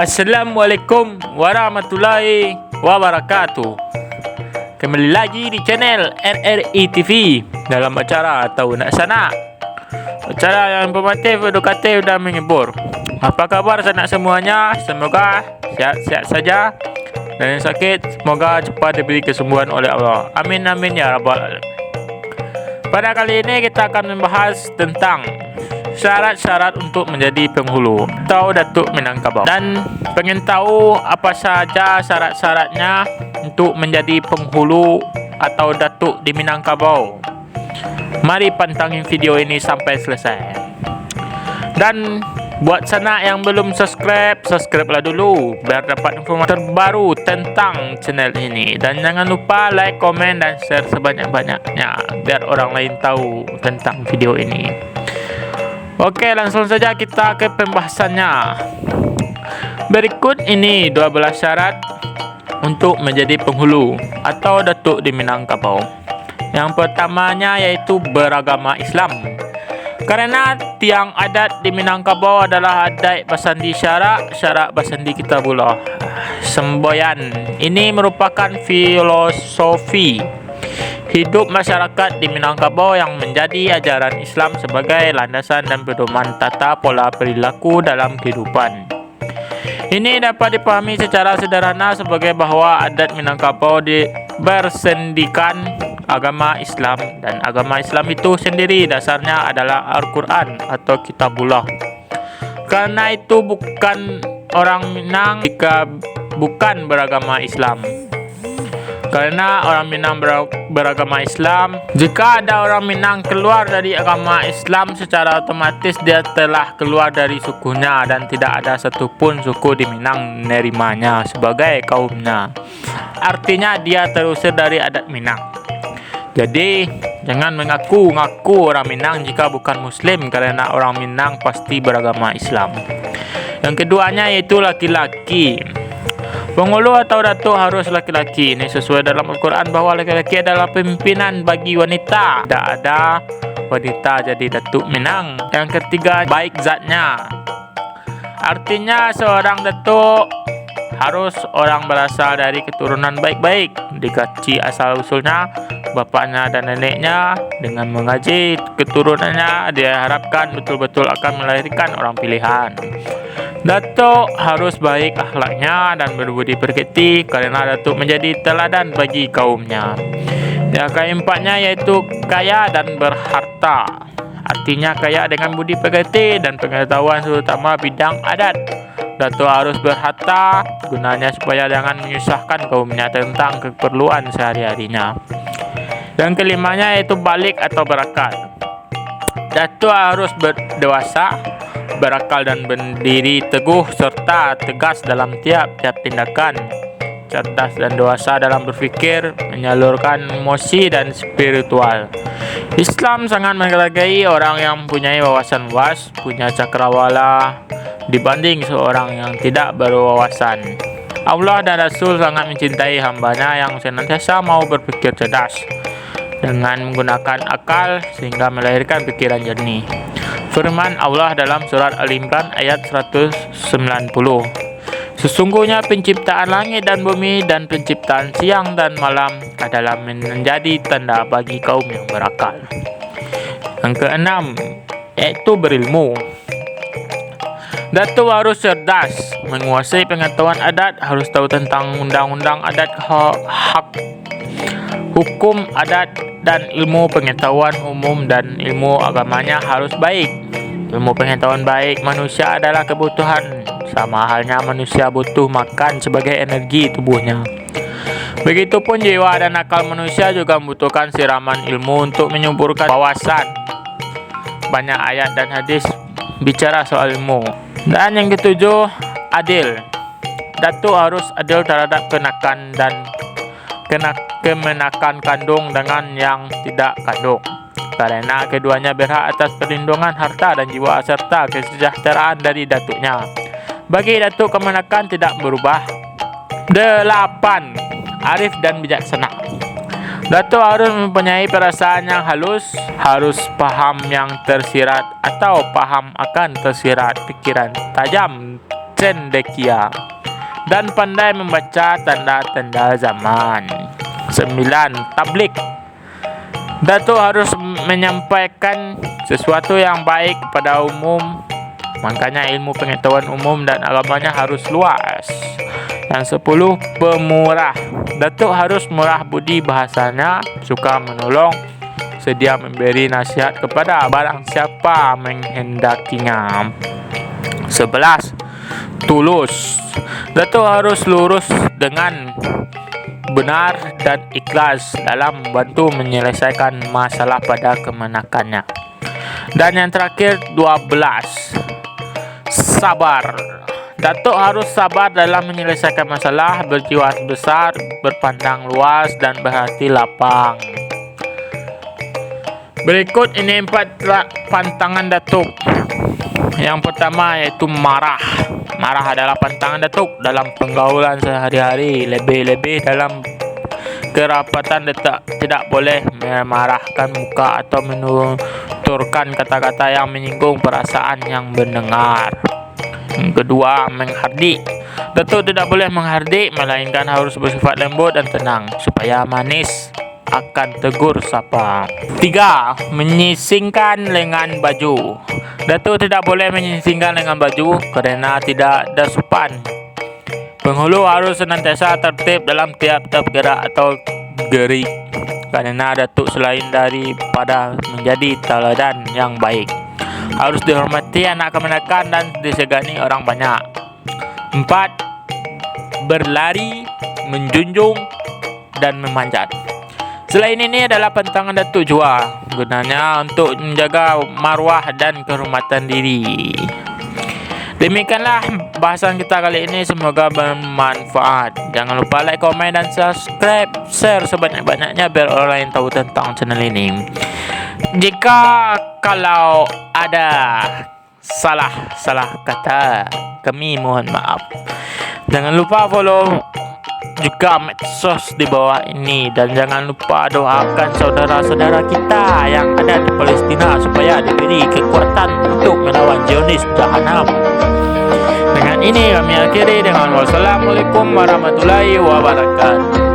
Assalamualaikum warahmatullahi wabarakatuh. Kembali lagi di channel RRI TV dalam acara Tahu Nak Sanak, acara yang informatif, edukatif dan menghibur. Apa kabar sanak semuanya? Semoga sehat-sehat saja, dan yang sakit semoga cepat diberi kesembuhan oleh Allah. Amin amin ya rabbal alamin. Pada kali ini kita akan membahas tentang syarat-syarat untuk menjadi penghulu atau Datuk Minangkabau, dan pengen tahu apa saja syarat-syaratnya untuk menjadi penghulu atau Datuk di Minangkabau. Mari pantangin video ini sampai selesai. Dan buat sanak yang belum subscribe-lah dulu biar dapat informasi terbaru tentang channel ini. Dan jangan lupa like, komen, dan share sebanyak-banyaknya biar orang lain tahu tentang video ini. Oke, langsung saja kita ke pembahasannya. Berikut ini 12 syarat untuk menjadi penghulu atau Datuk di Minangkabau. Yang pertamanya yaitu beragama Islam. Karena tiang adat di Minangkabau adalah adat Basandi Syarak Basandi Kitabullah Semboyan. Ini merupakan filosofi hidup masyarakat di Minangkabau yang menjadi ajaran Islam sebagai landasan dan pedoman tata pola perilaku dalam kehidupan. Ini dapat dipahami secara sederhana sebagai bahwa adat Minangkabau bersendikan agama Islam, dan agama Islam itu sendiri dasarnya adalah Al-Quran atau Kitabullah. Karena itu bukan orang Minang jika bukan beragama Islam. Karena orang Minang beragama Islam, jika ada orang Minang keluar dari agama Islam, secara otomatis dia telah keluar dari sukunya, dan tidak ada satupun suku di Minang menerimanya sebagai kaumnya. Artinya dia terusir dari adat Minang. Jadi jangan mengaku-ngaku orang Minang jika bukan Muslim, karena orang Minang pasti beragama Islam. Yang keduanya yaitu laki-laki. Penghulu atau datuk harus laki-laki. Ini sesuai dalam Al-Quran bahwa laki-laki adalah pimpinan bagi wanita. Tidak ada wanita jadi datuk Minang. Yang ketiga, baik zatnya. Artinya seorang datuk harus orang berasal dari keturunan baik-baik, dikaji asal-usulnya, bapaknya dan neneknya. Dengan mengaji keturunannya, diharapkan betul-betul akan melahirkan orang pilihan. Datuk harus baik akhlaknya dan berbudi pekerti, karena datuk menjadi teladan bagi kaumnya. Yang keempatnya yaitu kaya dan berharta. Artinya kaya dengan budi pekerti dan pengetahuan terutama bidang adat. Datuk harus berharta, gunanya supaya jangan menyusahkan kaumnya tentang keperluan sehari-harinya. Dan kelimanya yaitu balik atau berakal. Datuk harus berdewasa, berakal dan berdiri teguh serta tegas dalam tiap-tiap tindakan. Cerdas dan dewasa dalam berpikir, menyalurkan emosi dan spiritual. Islam sangat menghargai orang yang mempunyai wawasan luas, punya cakrawala dibanding seorang yang tidak berwawasan. Allah dan Rasul sangat mencintai hambanya yang senantiasa mau berpikir cerdas dengan menggunakan akal sehingga melahirkan pikiran jernih. Firman Allah dalam surat Al-Imran ayat 190. Sesungguhnya penciptaan langit dan bumi dan penciptaan siang dan malam adalah menjadi tanda bagi kaum yang berakal. Yang keenam yaitu berilmu. Datuk harus cerdas, menguasai pengetahuan adat, harus tahu tentang undang-undang adat, hak hukum adat, dan ilmu pengetahuan umum dan ilmu agamanya harus baik. Ilmu pengetahuan baik manusia adalah kebutuhan, sama halnya manusia butuh makan sebagai energi tubuhnya. Begitupun jiwa dan akal manusia juga membutuhkan siraman ilmu untuk menyuburkan wawasan. Banyak ayat dan hadis bicara soal ilmu. Dan yang ketujuh, adil. Datuk harus adil terhadap kemenakan kandung dengan yang tidak kandung, karena keduanya berhak atas perlindungan harta dan jiwa serta kesejahteraan dari datuknya. Bagi datuk kemenakan tidak berubah. 8. Arif dan bijaksana. Datuk harus mempunyai perasaan yang halus, harus paham yang tersirat atau paham akan tersirat, pikiran tajam cendekia, dan pandai membaca tanda-tanda zaman. 9. Tablik. Datuk harus menyampaikan sesuatu yang baik kepada umum, makanya ilmu pengetahuan umum dan agamanya harus luas. Yang 10. Pemurah. Datuk harus murah budi bahasanya, suka menolong, sedia memberi nasihat kepada barang siapa menghendakinya. 11. Tulus. Datuk harus lurus dengan benar dan ikhlas dalam membantu menyelesaikan masalah pada kemenakannya. Dan yang terakhir 12. Sabar. Datuk harus sabar dalam menyelesaikan masalah, berjiwa besar, berpandang luas dan berhati lapang. Berikut ini 4 pantangan Datuk. Yang pertama yaitu marah. Marah adalah pantangan Datuk dalam pergaulan sehari-hari, lebih-lebih dalam kerapatan. Tidak boleh memarahkan muka atau menuturkan kata-kata yang menyinggung perasaan yang mendengar. Yang kedua, menghardik. Datuk tidak boleh menghardik, melainkan harus bersifat lembut dan tenang supaya manis akan tegur sapa. 3. Menyisingkan lengan baju. Datuk tidak boleh menyisingkan lengan baju kerana tidak ada sopan. Penghulu harus senantiasa tertib dalam tiap-tiap gerak atau gerik, kerana Datuk selain daripada menjadi teladan yang baik, harus dihormati anak kemenakan dan disegani orang banyak. 4. Berlari, menjunjung dan memanjat. Selain ini adalah pantangan Datuk jua, gunanya untuk menjaga maruah dan kehormatan diri. Demikianlah bahasan kita kali ini, semoga bermanfaat. Jangan lupa like, komen dan subscribe, share sebanyak-banyaknya biar orang lain tahu tentang channel ini. Jika kalau ada salah kata, kami mohon maaf. Jangan lupa follow juga medsos di bawah ini, dan jangan lupa doakan saudara-saudara kita yang ada di Palestina supaya diberi kekuatan untuk melawan Zionis jahanam. Dengan ini kami akhiri dengan wassalamualaikum warahmatullahi wabarakatuh.